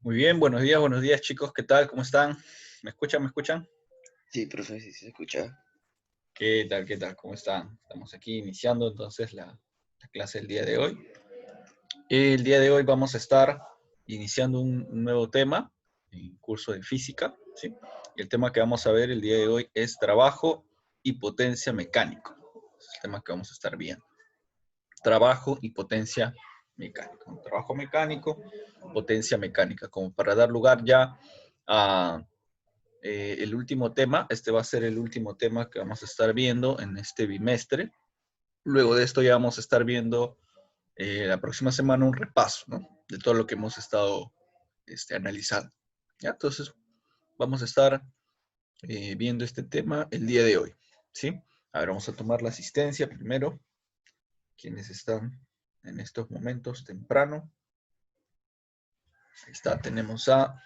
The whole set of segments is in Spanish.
Muy bien, buenos días chicos, ¿qué tal? ¿Cómo están? ¿Me escuchan? ¿Me escuchan? Sí, profe, sí se escucha. ¿Qué tal? ¿Qué tal? ¿Cómo están? Estamos aquí iniciando entonces la clase del día de hoy. El día de hoy vamos a estar iniciando un nuevo tema, en curso de física, ¿sí? Y el tema que vamos a ver el día de hoy es trabajo y potencia mecánico. Es el tema que vamos a estar viendo. Trabajo y potencia mecánica. Trabajo mecánico, potencia mecánica, como para dar lugar ya a el último tema. Este va a ser el último tema que vamos a estar viendo en este bimestre. Luego de esto ya vamos a estar viendo la próxima semana un repaso, ¿no? De todo lo que hemos estado analizando. ¿Ya? Entonces vamos a estar viendo este tema el día de hoy. ¿Sí? A ver, vamos a tomar la asistencia primero. Quienes están en estos momentos temprano. Ahí está, tenemos a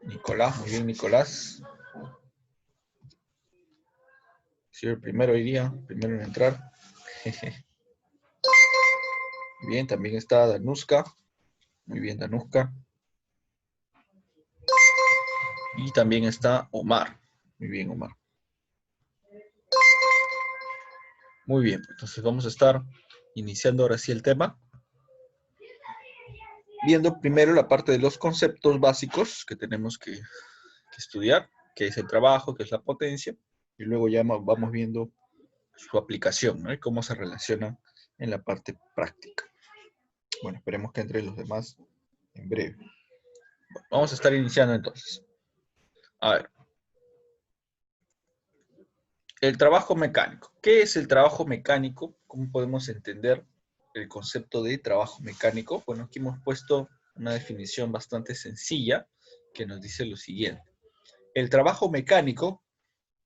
Nicolás. Muy bien, Nicolás. Sí, el primero iría, primero en entrar. Bien, también está Danuska. Muy bien, Danuska. Y también está Omar. Muy bien, Omar. Muy bien, entonces vamos a estar iniciando ahora sí el tema. Viendo primero la parte de los conceptos básicos que tenemos que estudiar, que es el trabajo, que es la potencia, y luego ya vamos viendo su aplicación, ¿no? Y cómo se relaciona en la parte práctica. Bueno, esperemos que entre los demás en breve. Bueno, vamos a estar iniciando entonces. A ver. El trabajo mecánico. ¿Qué es el trabajo mecánico? ¿Cómo podemos entender el concepto de trabajo mecánico? Bueno, aquí hemos puesto una definición bastante sencilla que nos dice lo siguiente. El trabajo mecánico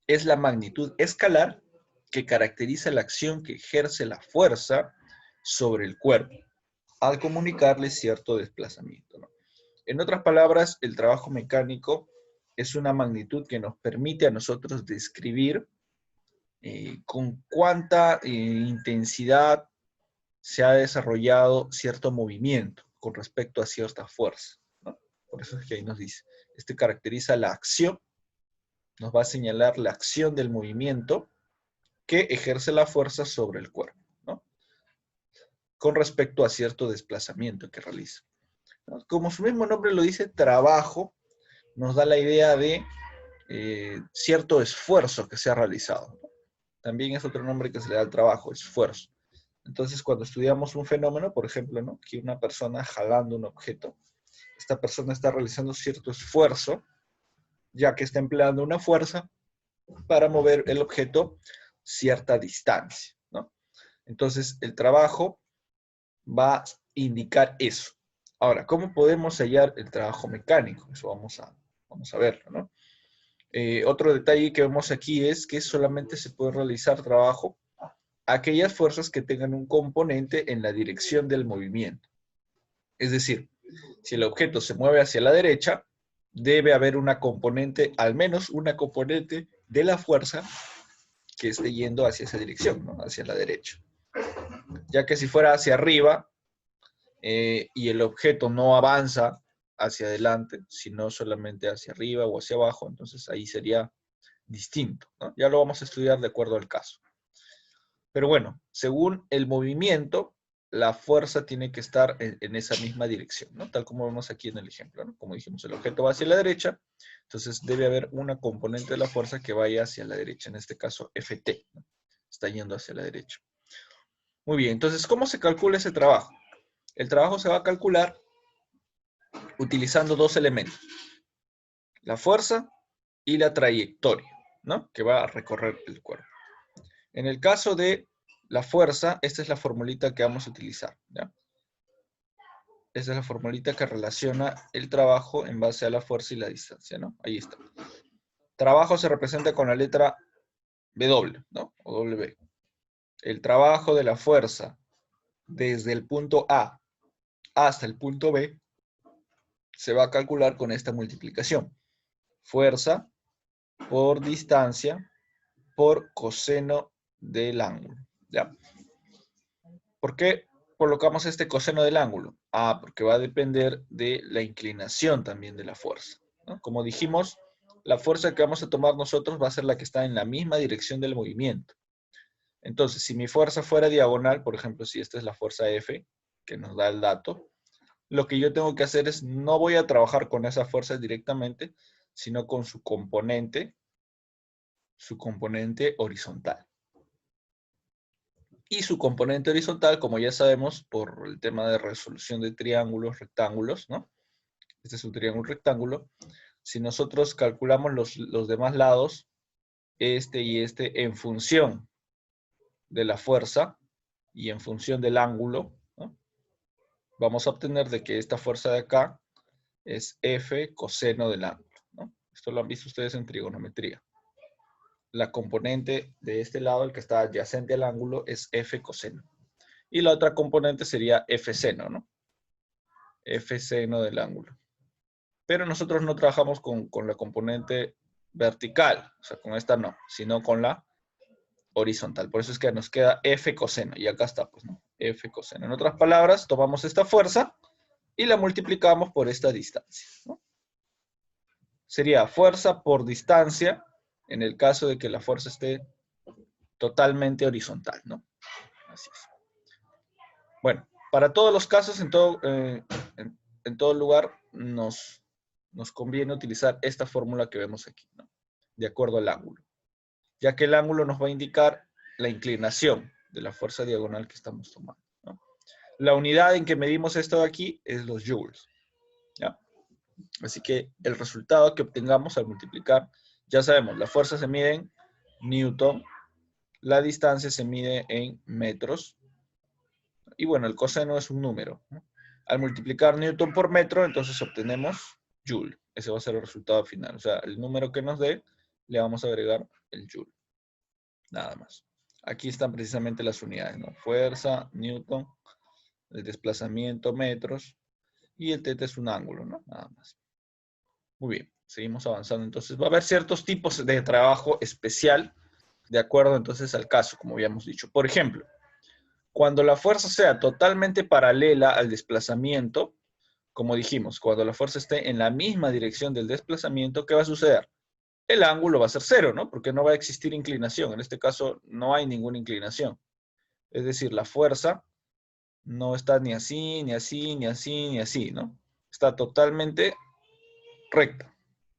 es la magnitud escalar que caracteriza la acción que ejerce la fuerza sobre el cuerpo al comunicarle cierto desplazamiento, ¿no? En otras palabras, el trabajo mecánico es una magnitud que nos permite a nosotros describir con cuánta intensidad se ha desarrollado cierto movimiento con respecto a cierta fuerza, ¿no? Por eso es que ahí nos dice, este caracteriza la acción, nos va a señalar la acción del movimiento que ejerce la fuerza sobre el cuerpo, ¿no? Con respecto a cierto desplazamiento que realiza, ¿no? Como su mismo nombre lo dice, trabajo, nos da la idea de cierto esfuerzo que se ha realizado, ¿no? También es otro nombre que se le da al trabajo, esfuerzo. Entonces, cuando estudiamos un fenómeno, por ejemplo, ¿no? Que una persona jalando un objeto, esta persona está realizando cierto esfuerzo, ya que está empleando una fuerza para mover el objeto cierta distancia, ¿no? Entonces, el trabajo va a indicar eso. Ahora, ¿cómo podemos hallar el trabajo mecánico? Eso vamos a verlo, ¿no? Otro detalle que vemos aquí es que solamente se puede realizar trabajo a aquellas fuerzas que tengan un componente en la dirección del movimiento. Es decir, si el objeto se mueve hacia la derecha, debe haber una componente, al menos una componente de la fuerza que esté yendo hacia esa dirección, ¿no? Hacia la derecha. Ya que si fuera hacia arriba y el objeto no avanza hacia adelante, sino solamente hacia arriba o hacia abajo, entonces ahí sería distinto, ¿no? Ya lo vamos a estudiar de acuerdo al caso. Pero bueno, según el movimiento, la fuerza tiene que estar en esa misma dirección, ¿no? Tal como vemos aquí en el ejemplo, ¿no? Como dijimos, el objeto va hacia la derecha, entonces debe haber una componente de la fuerza que vaya hacia la derecha, en este caso Ft, ¿no? Está yendo hacia la derecha. Muy bien, entonces, ¿cómo se calcula ese trabajo? El trabajo se va a calcular utilizando dos elementos, la fuerza y la trayectoria, ¿no? Que va a recorrer el cuerpo. En el caso de la fuerza, esta es la formulita que vamos a utilizar, ¿ya? Esta es la formulita que relaciona el trabajo en base a la fuerza y la distancia, ¿no? Ahí está. Trabajo se representa con la letra W, ¿no? O W. El trabajo de la fuerza desde el punto A hasta el punto B se va a calcular con esta multiplicación. Fuerza por distancia por coseno del ángulo, ¿ya? ¿Por qué colocamos este coseno del ángulo? Ah, porque va a depender de la inclinación también de la fuerza, ¿no? Como dijimos, la fuerza que vamos a tomar nosotros va a ser la que está en la misma dirección del movimiento. Entonces, si mi fuerza fuera diagonal, por ejemplo, si esta es la fuerza F, que nos da el dato, lo que yo tengo que hacer es, no voy a trabajar con esa fuerza directamente, sino con su componente horizontal. Y su componente horizontal, como ya sabemos, por el tema de resolución de triángulos, rectángulos, ¿no? Este es un triángulo rectángulo. Si nosotros calculamos los demás lados, este y este, en función de la fuerza y en función del ángulo, ¿no? Vamos a obtener de que esta fuerza de acá es F coseno del ángulo, ¿no? Esto lo han visto ustedes en trigonometría. La componente de este lado, el que está adyacente al ángulo, es F coseno. Y la otra componente sería F seno, ¿no? F seno del ángulo. Pero nosotros no trabajamos con la componente vertical, o sea, con esta no, sino con la horizontal. Por eso es que nos queda F coseno. Y acá está, pues, ¿no? F coseno. En otras palabras, tomamos esta fuerza y la multiplicamos por esta distancia, ¿no? Sería fuerza por distancia en el caso de que la fuerza esté totalmente horizontal, ¿no? Así es. Bueno, para todos los casos, en todo lugar, nos conviene utilizar esta fórmula que vemos aquí, ¿no? De acuerdo al ángulo, ya que el ángulo nos va a indicar la inclinación de la fuerza diagonal que estamos tomando, ¿no? La unidad en que medimos esto de aquí es los joules, ¿ya? Así que el resultado que obtengamos al multiplicar, ya sabemos, la fuerza se mide en newton, la distancia se mide en metros, y bueno, el coseno es un número, ¿no? Al multiplicar newton por metro, entonces obtenemos joule. Ese va a ser el resultado final. O sea, el número que nos dé, le vamos a agregar el joule. Nada más. Aquí están precisamente las unidades, ¿no? Fuerza, newton, el desplazamiento, metros, y el θ es un ángulo, ¿no? Nada más. Muy bien, seguimos avanzando. Entonces va a haber ciertos tipos de trabajo especial, de acuerdo entonces al caso, como habíamos dicho. Por ejemplo, cuando la fuerza sea totalmente paralela al desplazamiento, como dijimos, cuando la fuerza esté en la misma dirección del desplazamiento, ¿qué va a suceder? El ángulo va a ser cero, ¿no? Porque no va a existir inclinación. En este caso, no hay ninguna inclinación. Es decir, la fuerza no está ni así, ni así, ni así, ni así, ¿no? Está totalmente recta,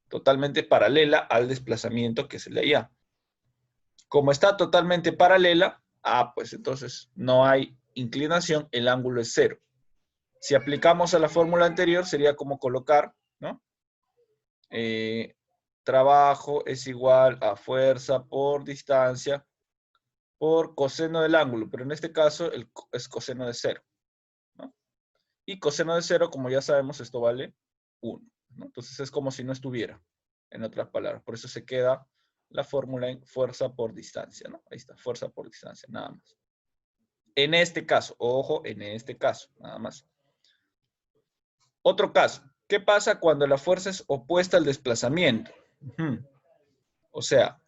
totalmente paralela al desplazamiento que es el de allá. Como está totalmente paralela, pues entonces no hay inclinación, el ángulo es cero. Si aplicamos a la fórmula anterior, sería como colocar, ¿no? Trabajo es igual a fuerza por distancia por coseno del ángulo, pero en este caso es coseno de cero, ¿no? Y coseno de cero, como ya sabemos, esto vale 1, ¿no? Entonces es como si no estuviera, en otras palabras. Por eso se queda la fórmula en fuerza por distancia, ¿no? Ahí está, fuerza por distancia, nada más. En este caso, ojo, en este caso, nada más. Otro caso, ¿qué pasa cuando la fuerza es opuesta al desplazamiento? O sea,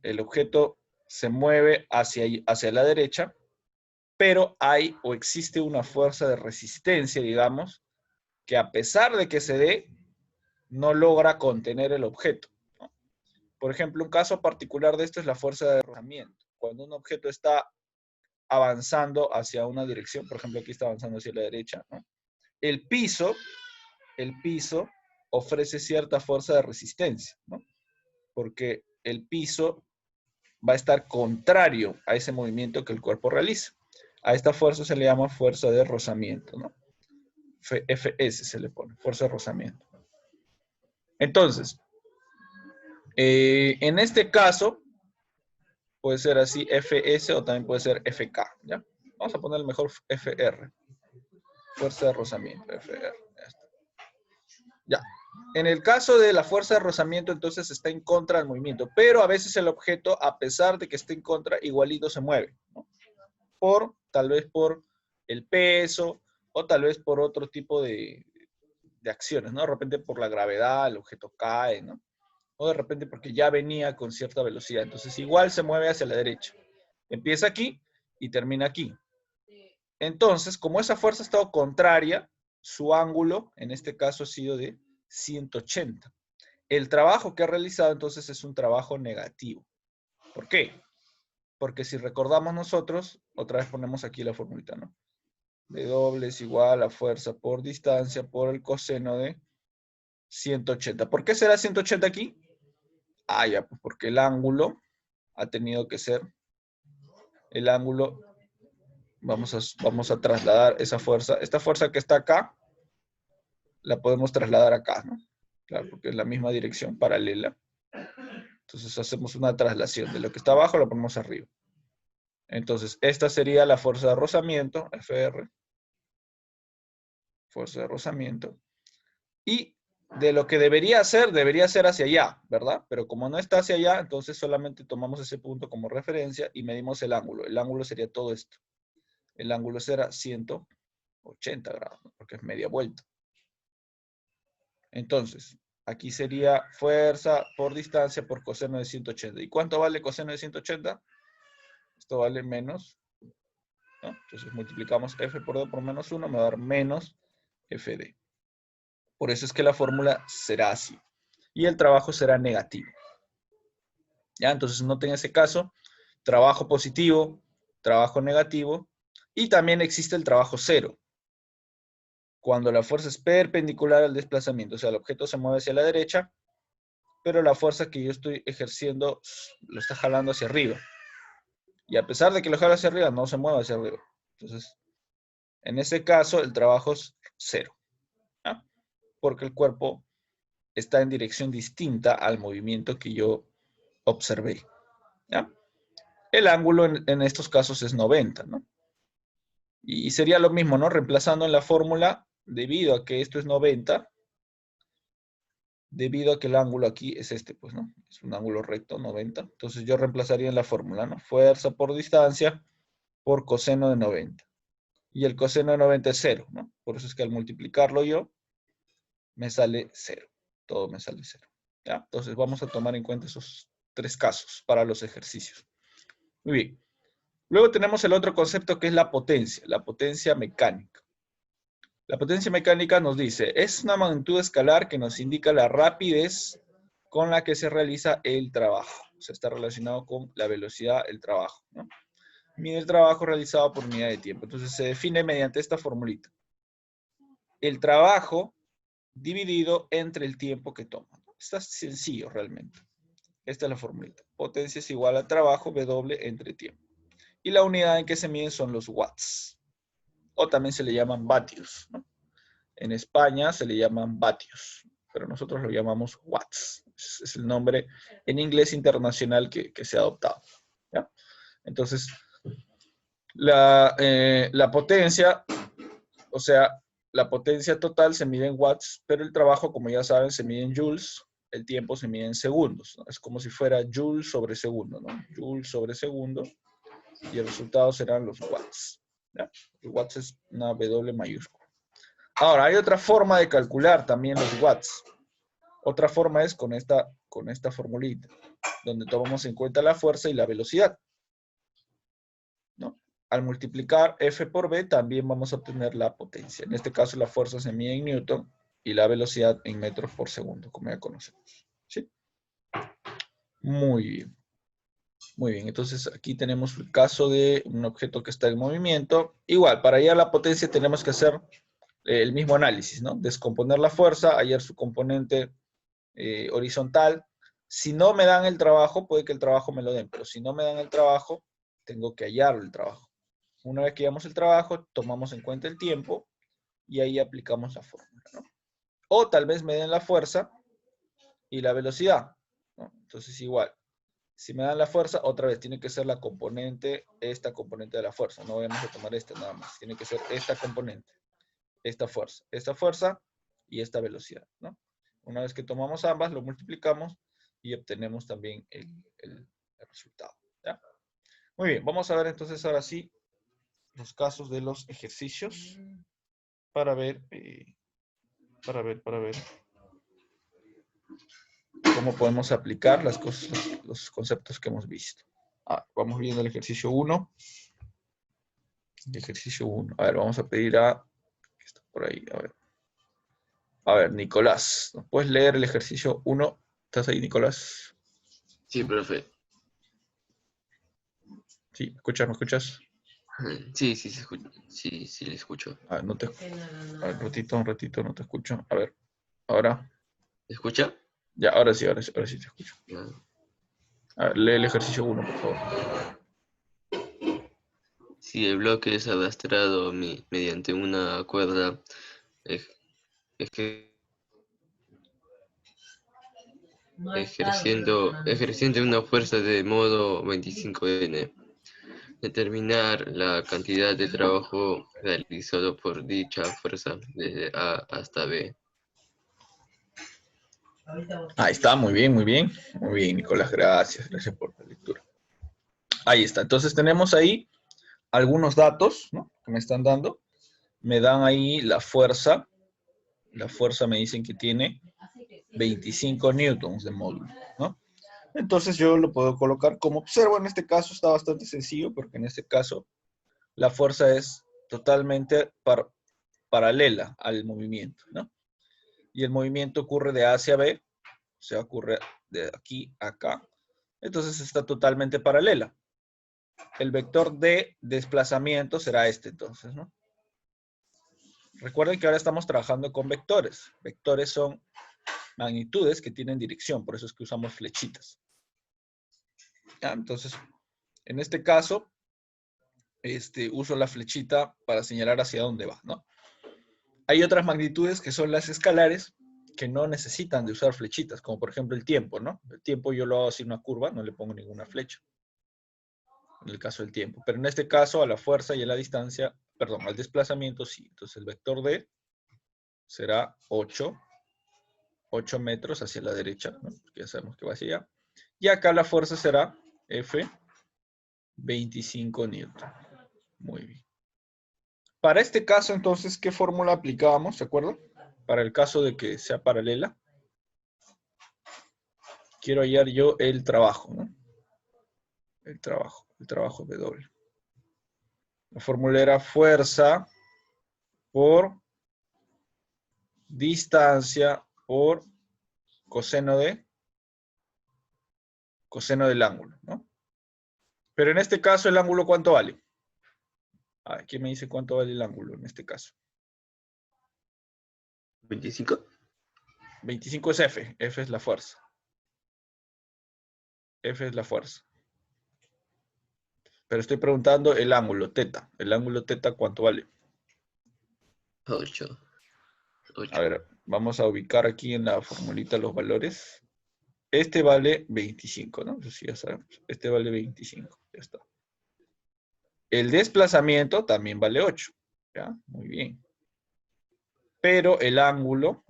el objeto se mueve hacia la derecha, pero hay o existe una fuerza de resistencia, digamos, que a pesar de que se dé, no logra contener el objeto, ¿no? Por ejemplo, un caso particular de esto es la fuerza de rozamiento. Cuando un objeto está avanzando hacia una dirección, por ejemplo, aquí está avanzando hacia la derecha, ¿no? El piso ofrece cierta fuerza de resistencia, ¿no? Porque el piso va a estar contrario a ese movimiento que el cuerpo realiza. A esta fuerza se le llama fuerza de rozamiento, ¿no? FS se le pone, fuerza de rozamiento. Entonces, en este caso, puede ser así FS o también puede ser FK, ¿ya? Vamos a ponerle mejor FR, fuerza de rozamiento, FR. Ya. En el caso de la fuerza de rozamiento, entonces está en contra del movimiento, pero a veces el objeto, a pesar de que esté en contra, igualito se mueve, ¿no? Tal vez por el peso, o tal vez por otro tipo de acciones, ¿no? De repente por la gravedad, el objeto cae, ¿no? O de repente porque ya venía con cierta velocidad. Entonces igual se mueve hacia la derecha. Empieza aquí y termina aquí. Entonces, como esa fuerza ha estado contraria, su ángulo, en este caso, ha sido de 180. El trabajo que ha realizado, entonces, es un trabajo negativo. ¿Por qué? Porque si recordamos nosotros, otra vez ponemos aquí la formulita, ¿no? W es igual a fuerza por distancia por el coseno de 180. ¿Por qué será 180 aquí? Ah, ya, pues porque el ángulo ha tenido que ser, el ángulo, vamos a trasladar esa fuerza. Esta fuerza que está acá, la podemos trasladar acá, ¿no? Claro, porque es la misma dirección paralela. Entonces hacemos una traslación. De lo que está abajo lo ponemos arriba. Entonces, esta sería la fuerza de rozamiento, FR. Fuerza de rozamiento. Y de lo que debería ser hacia allá, ¿verdad? Pero como no está hacia allá, entonces solamente tomamos ese punto como referencia y medimos el ángulo. El ángulo sería todo esto. El ángulo será 180 grados, ¿no? Porque es media vuelta. Entonces, aquí sería fuerza por distancia por coseno de 180. ¿Y cuánto vale coseno de 180? Esto vale menos, ¿no? Entonces multiplicamos F por 2 por menos 1, me va a dar menos FD. Por eso es que la fórmula será así. Y el trabajo será negativo. ¿Ya? Entonces noten ese caso, trabajo positivo, trabajo negativo, y también existe el trabajo cero. Cuando la fuerza es perpendicular al desplazamiento, o sea, el objeto se mueve hacia la derecha, pero la fuerza que yo estoy ejerciendo lo está jalando hacia arriba. Y a pesar de que lo jala hacia arriba, no se mueve hacia arriba. Entonces, en ese caso, el trabajo es cero, ¿ya? Porque el cuerpo está en dirección distinta al movimiento que yo observé, ¿ya? El ángulo en estos casos es 90, ¿no? Y sería lo mismo, ¿no? Reemplazando en la fórmula, debido a que esto es 90, debido a que el ángulo aquí es este, pues, ¿no? Es un ángulo recto, 90. Entonces yo reemplazaría en la fórmula, ¿no? Fuerza por distancia por coseno de 90. Y el coseno de 90 es 0, ¿no? Por eso es que al multiplicarlo yo, me sale 0. Todo me sale 0. ¿Ya? Entonces vamos a tomar en cuenta esos 3 casos para los ejercicios. Muy bien. Luego tenemos el otro concepto que es la potencia mecánica. La potencia mecánica nos dice, es una magnitud escalar que nos indica la rapidez con la que se realiza el trabajo. O sea, está relacionado con la velocidad del trabajo, ¿no? Mide el trabajo realizado por unidad de tiempo. Entonces se define mediante esta formulita. El trabajo dividido entre el tiempo que toma. Está sencillo realmente. Esta es la formulita. Potencia es igual a trabajo W entre tiempo. Y la unidad en que se miden son los watts. O también se le llaman vatios, ¿no? En España se le llaman vatios, pero nosotros lo llamamos watts. Es el nombre en inglés internacional que se ha adoptado, ¿ya? Entonces, la potencia, o sea, la potencia total se mide en watts, pero el trabajo, como ya saben, se mide en joules, el tiempo se mide en segundos, ¿no? Es como si fuera joule sobre segundo, ¿no? Joule sobre segundo, y el resultado serán los watts, ¿ya? El watts es una W mayúscula. Ahora, hay otra forma de calcular también los watts. Otra forma es con esta formulita, donde tomamos en cuenta la fuerza y la velocidad, ¿no? Al multiplicar F por B también vamos a obtener la potencia. En este caso la fuerza se mide en Newton y la velocidad en metros por segundo, como ya conocemos. ¿Sí? Muy bien. Muy bien, entonces aquí tenemos el caso de un objeto que está en movimiento. Igual, para hallar la potencia tenemos que hacer el mismo análisis, ¿no? Descomponer la fuerza, hallar su componente horizontal. Si no me dan el trabajo, puede que el trabajo me lo den, pero si no me dan el trabajo, tengo que hallar el trabajo. Una vez que hallamos el trabajo, tomamos en cuenta el tiempo y ahí aplicamos la fórmula, ¿no? O tal vez me den la fuerza y la velocidad, ¿no? Entonces igual, si me dan la fuerza, otra vez tiene que ser la componente, esta componente de la fuerza. No vamos a tomar esta nada más. Tiene que ser esta componente, esta fuerza y esta velocidad, ¿no? Una vez que tomamos ambas, lo multiplicamos y obtenemos también el resultado, ¿ya? Muy bien, vamos a ver entonces ahora sí los casos de los ejercicios para ver cómo podemos aplicar las cosas, los conceptos que hemos visto. Vamos viendo el ejercicio 1. Ejercicio 1. A ver, vamos a pedir a... ¿Qué está por ahí? A ver, Nicolás. ¿Nos puedes leer el ejercicio 1? ¿Estás ahí, Nicolás? Sí, profe. Sí, ¿me escuchas? ¿Me escuchas? Sí, sí, se escucha. Sí, sí, le escucho. A ver, no te... A ver, un ratito, no te escucho. A ver, ahora. ¿Me escucha? Ya, ahora sí te escucho. Ah. A ver, lee el ejercicio 1, por favor. Si el bloque es arrastrado mediante una cuerda ej- eje- ejerciendo una fuerza de modo 25N, determinar la cantidad de trabajo realizado por dicha fuerza desde A hasta B. Ahí está, muy bien, muy bien. Muy bien, Nicolás, gracias. Gracias por la lectura. Ahí está. Entonces tenemos ahí algunos datos, ¿no?, que me están dando. Me dan ahí la fuerza. La fuerza me dicen que tiene 25 newtons de módulo, ¿no? Entonces yo lo puedo colocar como observo. En este caso está bastante sencillo porque en este caso la fuerza es totalmente paralela al movimiento, ¿no? Y el movimiento ocurre de A hacia B, o sea, ocurre de aquí a acá. Entonces está totalmente paralela. El vector de desplazamiento será este entonces, ¿no? Recuerden que ahora estamos trabajando con vectores. Vectores son magnitudes que tienen dirección, por eso es que usamos flechitas. ¿Ya? Entonces, en este caso, uso la flechita para señalar hacia dónde va, ¿no? Hay otras magnitudes que son las escalares, que no necesitan de usar flechitas, como por ejemplo el tiempo, ¿no? El tiempo yo lo hago así una curva, no le pongo ninguna flecha, en el caso del tiempo. Pero en este caso, a la fuerza y a la distancia, perdón, al desplazamiento sí. Entonces el vector D será 8 metros hacia la derecha, ¿no?, ya sabemos que va hacia allá. Y acá la fuerza será F 25 newton. Muy bien. Para este caso, entonces, ¿qué fórmula aplicábamos? ¿Se acuerdan? Para el caso de que sea paralela. Quiero hallar yo el trabajo, ¿no? El trabajo W. La fórmula era fuerza por distancia por coseno del ángulo, ¿no? Pero en este caso, ¿el ángulo cuánto vale? ¿Quién me dice cuánto vale el ángulo en este caso? ¿25? 25 es F. F es la fuerza. F es la fuerza. Pero estoy preguntando el ángulo teta. ¿El ángulo teta cuánto vale? 8. A 8. ver, vamos a ubicar aquí en la formulita los valores. Este vale 25, ¿no? Eso sí, ya sabemos. Este vale 25. Ya está. El desplazamiento también vale 8. ¿Ya? Muy bien. Pero el ángulo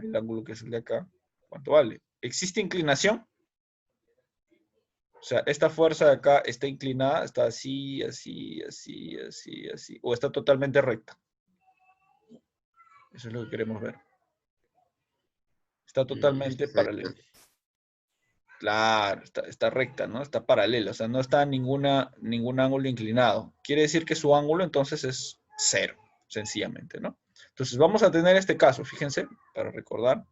que es el de acá, ¿cuánto vale? ¿Existe inclinación? O sea, esta fuerza de acá está inclinada, está así, así, así, así, así. O está totalmente recta. Eso es lo que queremos ver. Está totalmente paralela. Claro, está recta, ¿no? Está paralela, o sea, no está ningún ángulo inclinado. Quiere decir que su ángulo entonces es 0, sencillamente, ¿no? Entonces vamos a tener este caso, fíjense, para recordar.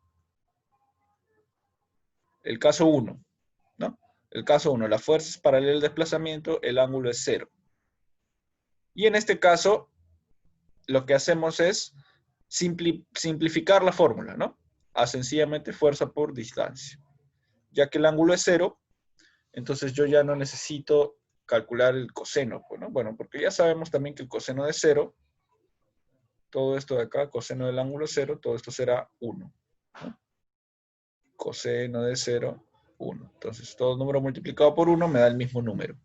El caso 1, ¿no? El caso 1, la fuerza es paralela al desplazamiento, el ángulo es 0. Y en este caso, lo que hacemos es simplificar la fórmula, ¿no? A sencillamente fuerza por distancia. Ya que el ángulo es 0, entonces yo ya no necesito calcular el coseno, ¿no? Bueno, porque ya sabemos también que el coseno de 0, todo esto de acá, coseno del ángulo 0, todo esto será 1, ¿no? Coseno de 0, 1. Entonces, todo número multiplicado por 1 me da el mismo número.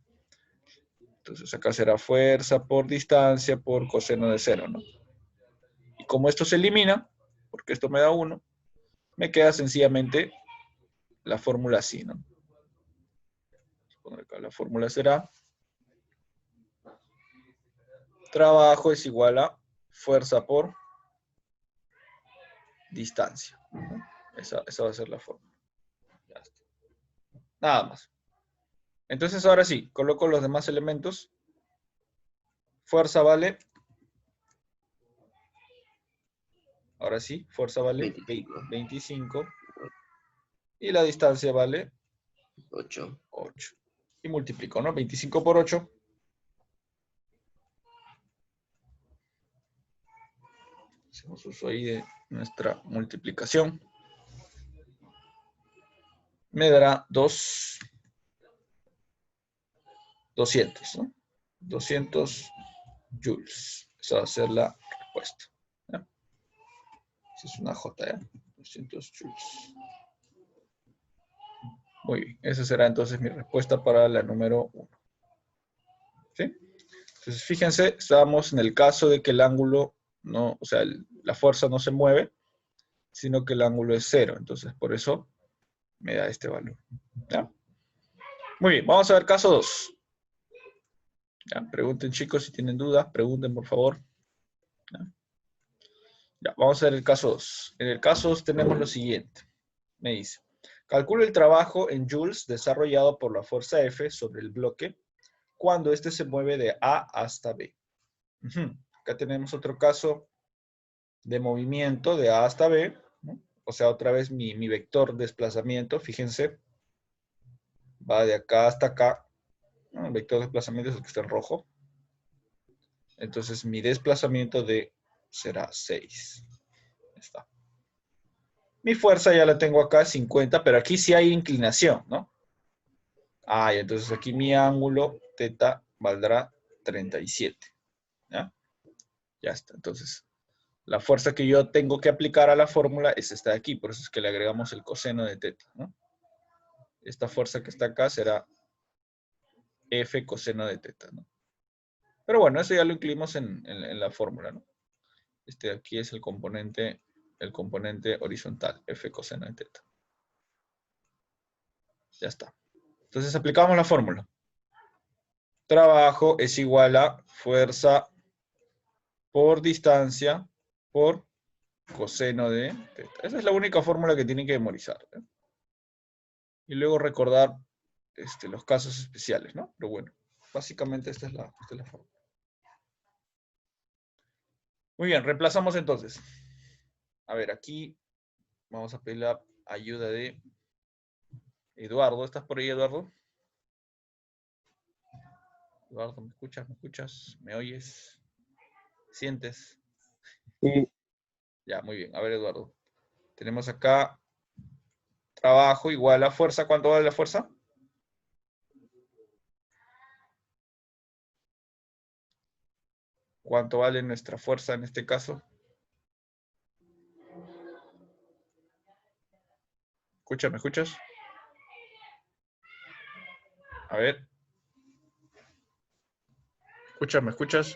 Entonces, acá será fuerza por distancia por coseno de 0, ¿no? Y como esto se elimina, porque esto me da 1, me queda sencillamente la fórmula así, ¿no? Acá la fórmula será trabajo es igual a fuerza por distancia, ¿no? Esa va a ser la fórmula. Ya está. Nada más. Entonces ahora sí, coloco los demás elementos. Fuerza vale Ahora sí, fuerza vale 25. 25 y la distancia vale 8. 8. Y multiplico, ¿no? 25 por 8. Hacemos uso ahí de nuestra multiplicación. Me dará 200, ¿no? 200 joules. Esa va a ser la respuesta. ¿Ya? Esa es una J, ¿ya? 200 joules. Muy bien. Esa será entonces mi respuesta para la número 1. ¿Sí? Entonces, fíjense, estábamos en el caso de que el ángulo no, o sea, la fuerza no se mueve, sino que el ángulo es 0. Entonces, por eso me da este valor. ¿Ya? Muy bien, vamos a ver caso 2. ¿Ya? Pregunten, chicos, si tienen dudas, pregunten, por favor. ¿Ya? Ya, vamos a ver el caso 2. En el caso 2 tenemos lo siguiente. Me dice, calcula el trabajo en joules desarrollado por la fuerza F sobre el bloque cuando éste se mueve de A hasta B. Acá tenemos otro caso de movimiento de A hasta B, ¿no? O sea, otra vez mi vector de desplazamiento, fíjense, va de acá hasta acá, ¿no? El vector de desplazamiento es el que está en rojo. Entonces mi desplazamiento será 6. Está. Mi fuerza ya la tengo acá, 50, pero aquí sí hay inclinación, ¿no? Y entonces aquí mi ángulo teta valdrá 37. ¿Ya? Ya está. Entonces, la fuerza que yo tengo que aplicar a la fórmula es esta de aquí, por eso es que le agregamos el coseno de teta, ¿no? Esta fuerza que está acá será F coseno de teta, ¿no? Pero bueno, eso ya lo incluimos en la fórmula, ¿no? Este de aquí es el componente horizontal, F coseno de teta. Ya está. Entonces aplicamos la fórmula. Trabajo es igual a fuerza por distancia por coseno de teta. Esa es la única fórmula que tienen que memorizar, ¿eh? Y luego recordar los casos especiales, ¿no? Pero bueno, básicamente esta es la fórmula. Muy bien, reemplazamos entonces. A ver, aquí vamos a pedir la ayuda de Eduardo. ¿Estás por ahí, Eduardo? Eduardo, ¿me escuchas? ¿Me escuchas? ¿Me oyes? ¿Sientes? Sí, Ya, muy bien. A ver, Eduardo. Tenemos acá trabajo igual a fuerza. ¿Cuánto vale la fuerza? ¿Cuánto vale nuestra fuerza en este caso? ¿Me escuchas? A ver. ¿Me escuchas?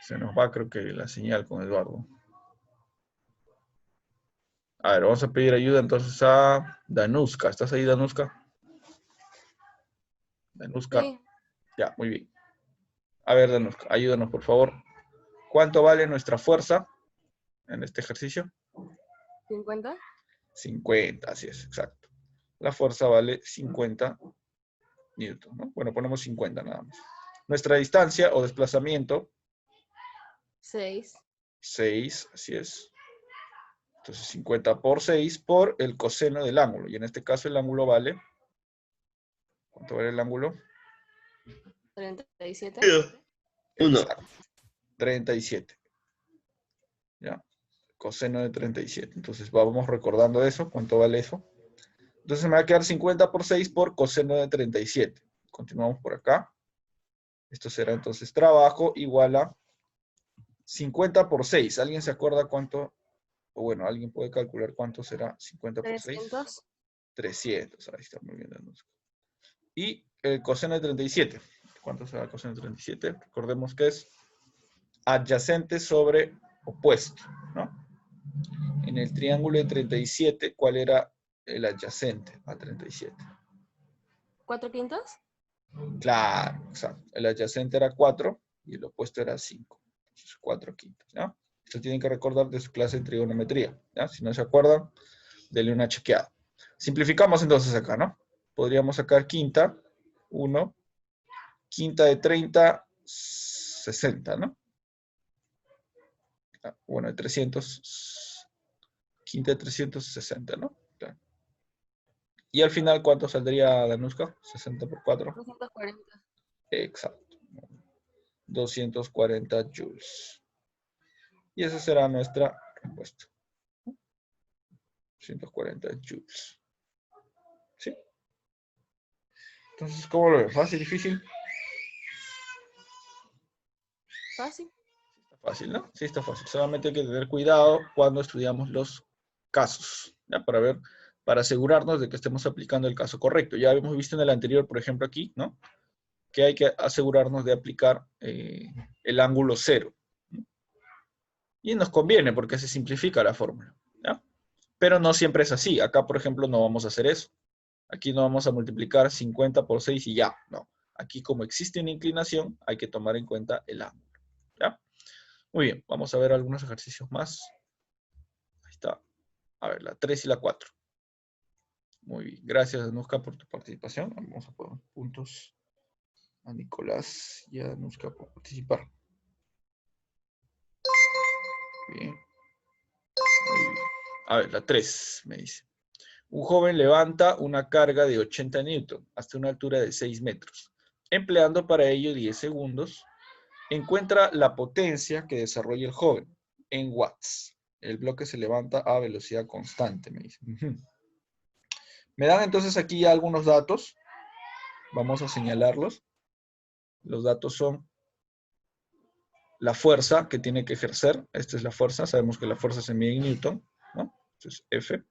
Se nos va, creo que la señal con Eduardo. A ver, vamos a pedir ayuda entonces a Danuska. ¿Estás ahí, Danuska? Danuska. Sí, Ya, muy bien. A ver, Danuska, ayúdanos, por favor. ¿Cuánto vale nuestra fuerza en este ejercicio? 50. 50, así es, exacto. La fuerza vale 50 newton, ¿no? Bueno, ponemos 50 nada más. Nuestra distancia o desplazamiento, 6. 6, así es. Entonces 50 por 6 por el coseno del ángulo. Y en este caso el ángulo vale, ¿cuánto vale el ángulo? 37. 1. Exacto, 37. ¿Ya? Coseno de 37. Entonces vamos recordando eso, ¿cuánto vale eso? Entonces me va a quedar 50 por 6 por coseno de 37. Continuamos por acá. Esto será entonces trabajo igual a 50 por 6. ¿Alguien se acuerda cuánto? O bueno, ¿alguien puede calcular cuánto será 50 por 6? 300. 300. Ahí está, muy bien. Y el coseno de 37. ¿Cuánto será el coseno de 37? Recordemos que es adyacente sobre opuesto, ¿no? En el triángulo de 37, ¿cuál era el adyacente a 37? 400. Claro, exacto. El adyacente era 4 y el opuesto era 5. Entonces 4 quintos, ¿ya? Esto tienen que recordar de su clase de trigonometría, ¿ya? Si no se acuerdan, denle una chequeada. Simplificamos entonces acá, ¿no? Podríamos sacar quinta, 1, quinta de 30, 60, ¿no? Bueno, de 300, quinta de 360, ¿no? Claro. Y al final, ¿cuánto saldría, Danuska? 60 por 4. 240. Exacto. 240 joules. Y esa será nuestra respuesta. 240 joules. ¿Sí? Entonces, ¿cómo lo ves? ¿Fácil, difícil? Fácil. Está fácil, ¿no? Sí, está fácil. Solamente hay que tener cuidado cuando estudiamos los casos, ¿ya? Para asegurarnos de que estemos aplicando el caso correcto. Ya hemos visto en el anterior, por ejemplo, aquí, ¿no? Que hay que asegurarnos de aplicar el ángulo cero. Y nos conviene porque se simplifica la fórmula, ¿ya? Pero no siempre es así. Acá, por ejemplo, no vamos a hacer eso. Aquí no vamos a multiplicar 50 por 6 y ya, no. Aquí, como existe una inclinación, hay que tomar en cuenta el ángulo, ¿ya? Muy bien, vamos a ver algunos ejercicios más. Ahí está. A ver, la 3 y la 4. Muy bien, gracias, Anuska, por tu participación. Vamos a poner puntos a Nicolás y a Anuska por participar. Bien. Muy bien. A ver, la 3 me dice. Un joven levanta una carga de 80 newton hasta una altura de 6 metros. Empleando para ello 10 segundos, encuentra la potencia que desarrolla el joven en watts. El bloque se levanta a velocidad constante, me dice. Me dan entonces aquí ya algunos datos. Vamos a señalarlos. Los datos son la fuerza que tiene que ejercer. Esta es la fuerza. Sabemos que la fuerza se mide en newton, ¿no? Entonces, F.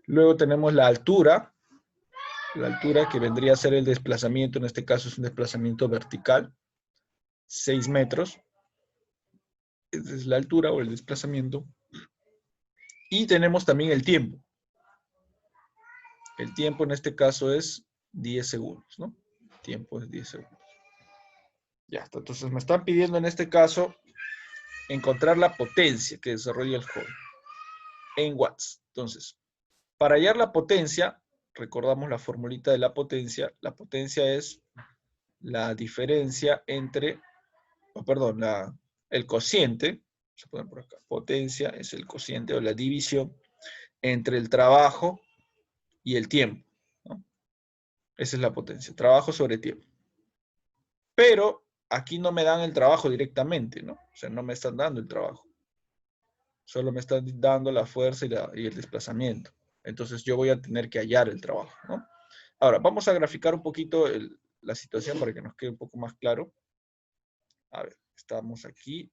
Luego tenemos la altura que vendría a ser el desplazamiento. En este caso es un desplazamiento vertical. 6 metros. Esa es la altura o el desplazamiento. Y tenemos también el tiempo. El tiempo en este caso es 10 segundos, ¿no? El tiempo es 10 segundos. Ya está. Entonces me están pidiendo en este caso encontrar la potencia que desarrolla el joven en watts. Entonces, para hallar la potencia, recordamos la formulita de la potencia. La potencia es la diferencia entre, el cociente, se pone por acá, potencia es el cociente o la división entre el trabajo y el tiempo, ¿no? Esa es la potencia, trabajo sobre tiempo. Pero aquí no me dan el trabajo directamente, ¿no? O sea, no me están dando el trabajo. Solo me están dando la fuerza y el desplazamiento. Entonces yo voy a tener que hallar el trabajo, ¿no? Ahora, vamos a graficar un poquito la situación para que nos quede un poco más claro. A ver, estamos aquí.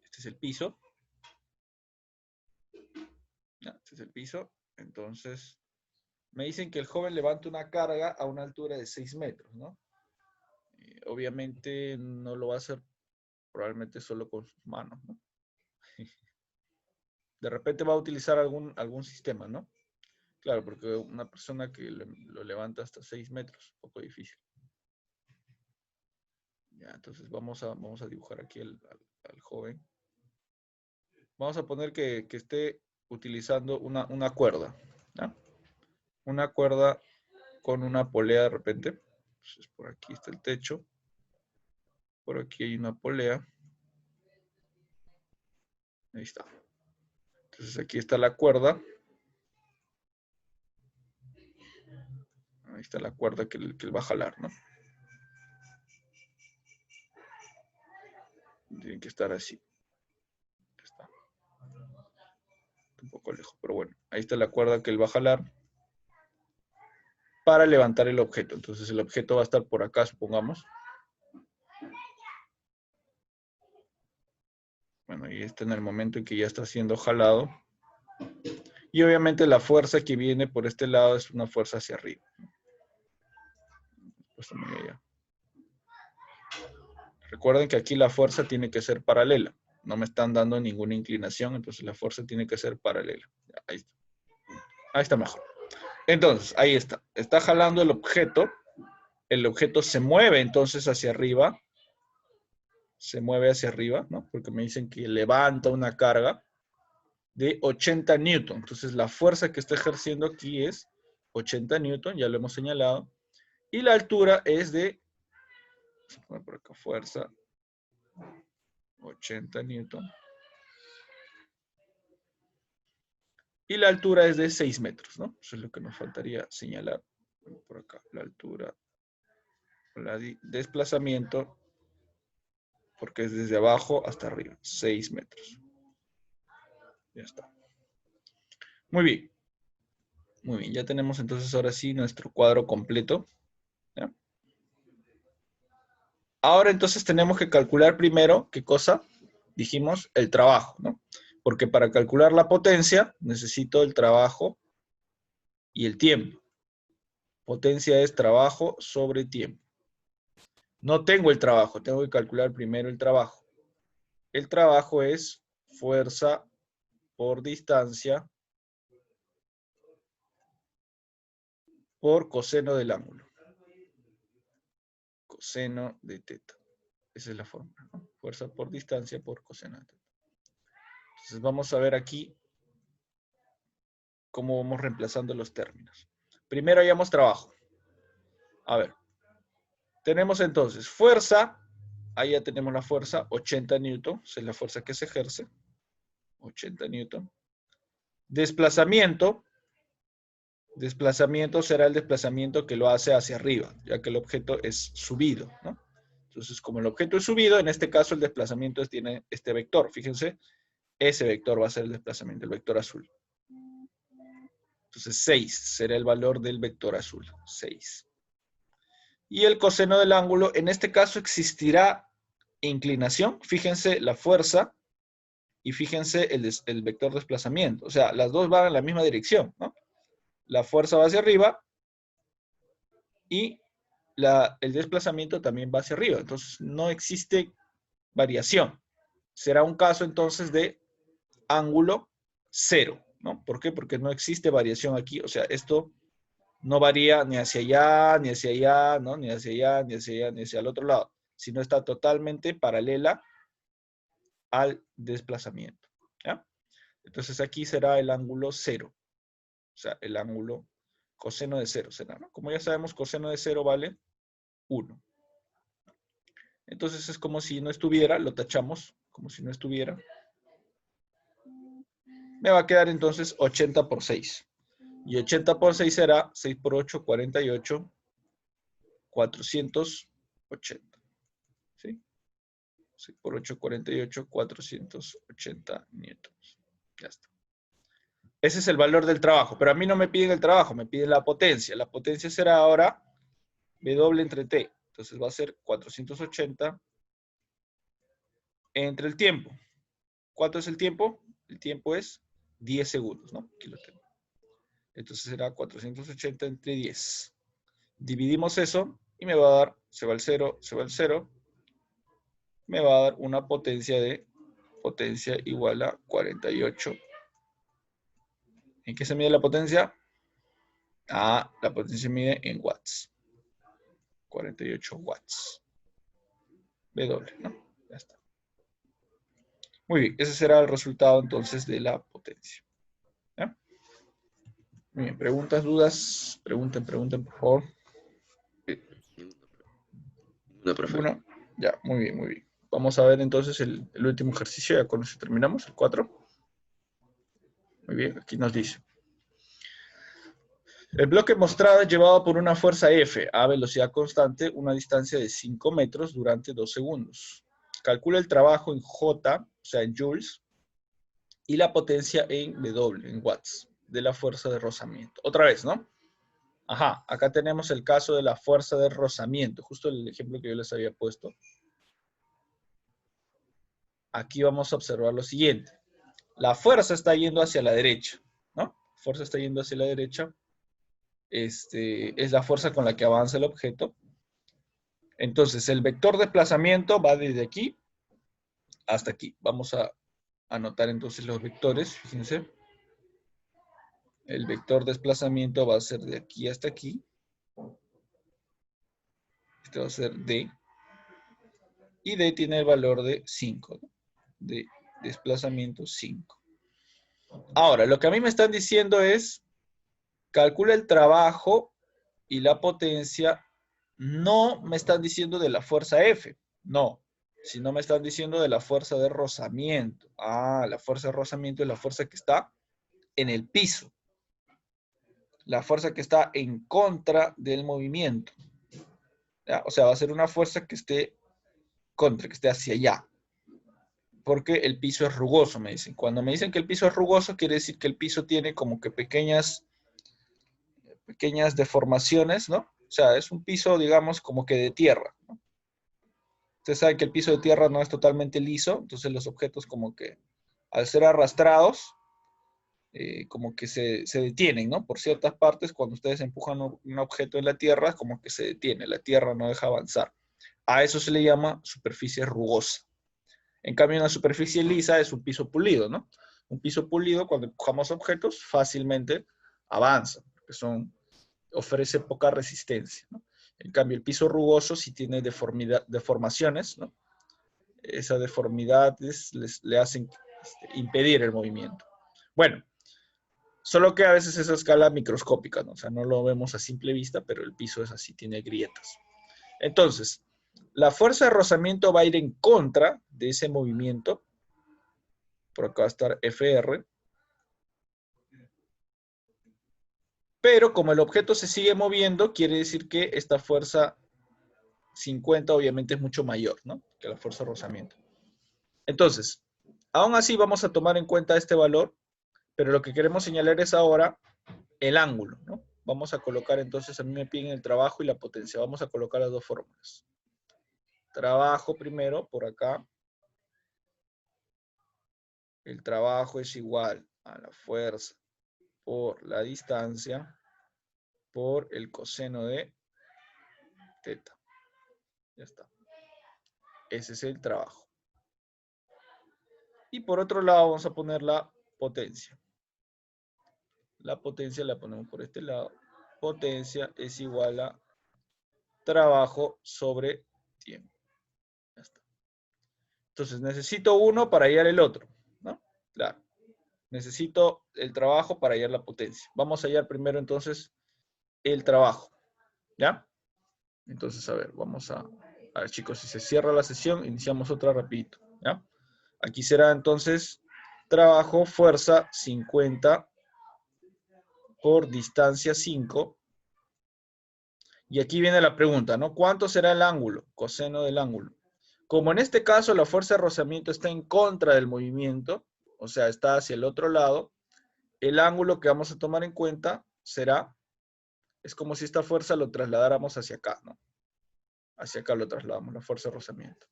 Este es el piso. ¿Ya? Este es el piso. Entonces, me dicen que el joven levanta una carga a una altura de 6 metros, ¿no? Obviamente no lo va a hacer probablemente solo con sus manos, ¿no? De repente va a utilizar algún sistema, ¿no? Claro, porque una persona que lo levanta hasta 6 metros, un poco difícil. Ya, entonces vamos a dibujar aquí al joven. Vamos a poner que esté utilizando una cuerda, ¿ya? Una cuerda con una polea de repente. Entonces por aquí está el techo. Por aquí hay una polea. Ahí está. Entonces aquí está la cuerda. Ahí está la cuerda que él va a jalar, ¿no? Tiene que estar así. Está un poco lejos, pero bueno. Ahí está la cuerda que él va a jalar para levantar el objeto. Entonces el objeto va a estar por acá, supongamos. Bueno, y está en el momento en que ya está siendo jalado. Y obviamente la fuerza que viene por este lado es una fuerza hacia arriba. Pues también allá. Recuerden que aquí la fuerza tiene que ser paralela. No me están dando ninguna inclinación, entonces la fuerza tiene que ser paralela. Ahí está. Ahí está mejor. Entonces, ahí está. Está jalando el objeto. El objeto se mueve entonces hacia arriba. Se mueve hacia arriba, ¿no? Porque me dicen que levanta una carga de 80 newton. Entonces, la fuerza que está ejerciendo aquí es 80 newton, ya lo hemos señalado. Y la altura es de, vamos a poner por acá, fuerza 80 newton. Y la altura es de 6 metros, ¿no? Eso es lo que nos faltaría señalar por acá. La altura, desplazamiento, porque es desde abajo hasta arriba, 6 metros. Ya está. Muy bien. Muy bien, ya tenemos entonces ahora sí nuestro cuadro completo. ¿Ya? Ahora entonces tenemos que calcular primero, ¿qué cosa? Dijimos el trabajo, ¿no? Porque para calcular la potencia necesito el trabajo y el tiempo. Potencia es trabajo sobre tiempo. No tengo el trabajo, tengo que calcular primero el trabajo. El trabajo es fuerza por distancia por coseno del ángulo. Coseno de teta. Esa es la fórmula, ¿no? Fuerza por distancia por coseno de teta. Entonces vamos a ver aquí cómo vamos reemplazando los términos. Primero hallamos trabajo. A ver. Tenemos entonces fuerza. Ahí ya tenemos la fuerza, 80 newton. Esa es la fuerza que se ejerce. 80 newton. Desplazamiento. Desplazamiento será el desplazamiento que lo hace hacia arriba, ya que el objeto es subido, ¿no? Entonces, como el objeto es subido, en este caso el desplazamiento tiene este vector. Fíjense, ese vector va a ser el desplazamiento, el vector azul. Entonces, 6 será el valor del vector azul, 6. Y el coseno del ángulo, en este caso existirá inclinación. Fíjense la fuerza y fíjense el vector desplazamiento. O sea, las dos van en la misma dirección, ¿no? La fuerza va hacia arriba y el desplazamiento también va hacia arriba. Entonces, no existe variación. Será un caso entonces de ángulo cero, ¿no? ¿Por qué? Porque no existe variación aquí. O sea, esto no varía ni hacia allá, ni hacia allá, ¿no? Ni hacia allá, ni hacia allá, ni hacia el otro lado, sino está totalmente paralela al desplazamiento, ¿ya? Entonces aquí será el ángulo cero. O sea, el ángulo coseno de cero será, ¿no? Como ya sabemos, coseno de cero vale 1. Entonces es como si no estuviera, lo tachamos, como si no estuviera. Me va a quedar entonces 80 por 6. Y 80 por 6 será 6 por 8, 48, 480. ¿Sí? 6 por 8, 48, 480 newtons. Ya está. Ese es el valor del trabajo, pero a mí no me piden el trabajo, me piden la potencia. La potencia será ahora W entre T. Entonces va a ser 480 entre el tiempo. ¿Cuánto es el tiempo? El tiempo es 10 segundos, ¿no? Aquí lo tengo. Entonces será 480 entre 10. Dividimos eso y me va a dar, se va el 0, se va el 0. Me va a dar una potencia igual a 48. ¿En qué se mide la potencia? Ah, la potencia se mide en watts. 48 watts. W, ¿no? Ya está. Muy bien, ese será el resultado entonces de la potencia. ¿Ya? Muy bien, preguntas, dudas, pregunten, por favor. Una, profe. Bueno, ya, muy bien, muy bien. Vamos a ver entonces el último ejercicio, ya con eso terminamos, el 4. Muy bien, aquí nos dice. El bloque mostrado es llevado por una fuerza F a velocidad constante, una distancia de 5 metros durante 2 segundos. Calcula el trabajo en J, o sea, en joules, y la potencia en W, en watts, de la fuerza de rozamiento. Otra vez, ¿no? Ajá, acá tenemos el caso de la fuerza de rozamiento, justo el ejemplo que yo les había puesto. Aquí vamos a observar lo siguiente. La fuerza está yendo hacia la derecha, ¿no? La fuerza está yendo hacia la derecha. Es la fuerza con la que avanza el objeto. Entonces, el vector de desplazamiento va desde aquí hasta aquí. Vamos a anotar entonces los vectores, fíjense. El vector de desplazamiento va a ser de aquí hasta aquí. Este va a ser D. Y D tiene el valor de 5, ¿no? De desplazamiento 5. Ahora, lo que a mí me están diciendo es, calcula el trabajo y la potencia. No me están diciendo de la fuerza F, no. Si no me están diciendo de la fuerza de rozamiento. Ah, la fuerza de rozamiento es la fuerza que está en el piso. La fuerza que está en contra del movimiento. ¿Ya? O sea, va a ser una fuerza que esté contra, que esté hacia allá. Porque el piso es rugoso, me dicen. Cuando me dicen que el piso es rugoso, quiere decir que el piso tiene como que pequeñas deformaciones, ¿no? O sea, es un piso, digamos, como que de tierra, ¿no? Usted sabe que el piso de tierra no es totalmente liso, entonces los objetos como que al ser arrastrados, como que se detienen, ¿no? Por ciertas partes, cuando ustedes empujan un objeto en la tierra, como que se detiene, la tierra no deja avanzar. A eso se le llama superficie rugosa. En cambio, una superficie lisa es un piso pulido, ¿no? Un piso pulido, cuando empujamos objetos, fácilmente avanza, porque ofrece poca resistencia, ¿no? En cambio, el piso rugoso sí tiene deformaciones, ¿no? Esas deformidades le hacen impedir el movimiento. Bueno, solo que a veces es a escala microscópica, ¿no? O sea, no lo vemos a simple vista, pero el piso es así, tiene grietas. Entonces, la fuerza de rozamiento va a ir en contra de ese movimiento. Por acá va a estar FR. Pero como el objeto se sigue moviendo, quiere decir que esta fuerza 50 obviamente es mucho mayor, ¿no? Que la fuerza de rozamiento. Entonces, aún así vamos a tomar en cuenta este valor, pero lo que queremos señalar es ahora el ángulo, ¿no? Vamos a colocar entonces, a mí me piden el trabajo y la potencia. Vamos a colocar las dos fórmulas. Trabajo primero, por acá. El trabajo es igual a la fuerza por la distancia por el coseno de teta. Ya está. Ese es el trabajo. Y por otro lado vamos a poner la potencia. La potencia la ponemos por este lado. Potencia es igual a trabajo sobre tiempo. Ya está. Entonces necesito uno para hallar el otro, ¿no? Claro. Necesito el trabajo para hallar la potencia. Vamos a hallar primero entonces el trabajo. ¿Ya? Entonces, a ver, vamos a ver, chicos, si se cierra la sesión, iniciamos otra rapidito. ¿Ya? Aquí será entonces trabajo, fuerza 50 por distancia 5. Y aquí viene la pregunta, ¿no? ¿Cuánto será el ángulo? Coseno del ángulo. Como en este caso la fuerza de rozamiento está en contra del movimiento, o sea, está hacia el otro lado, el ángulo que vamos a tomar en cuenta será, es como si esta fuerza lo trasladáramos hacia acá, ¿no? Hacia acá lo trasladamos, la fuerza de rozamiento.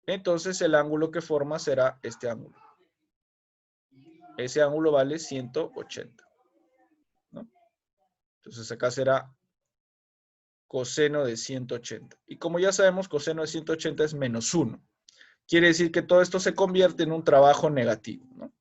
Entonces el ángulo que forma será este ángulo. Ese ángulo vale 180, ¿no? Entonces acá será coseno de 180. Y como ya sabemos, coseno de 180 es menos 1. Quiere decir que todo esto se convierte en un trabajo negativo, ¿no?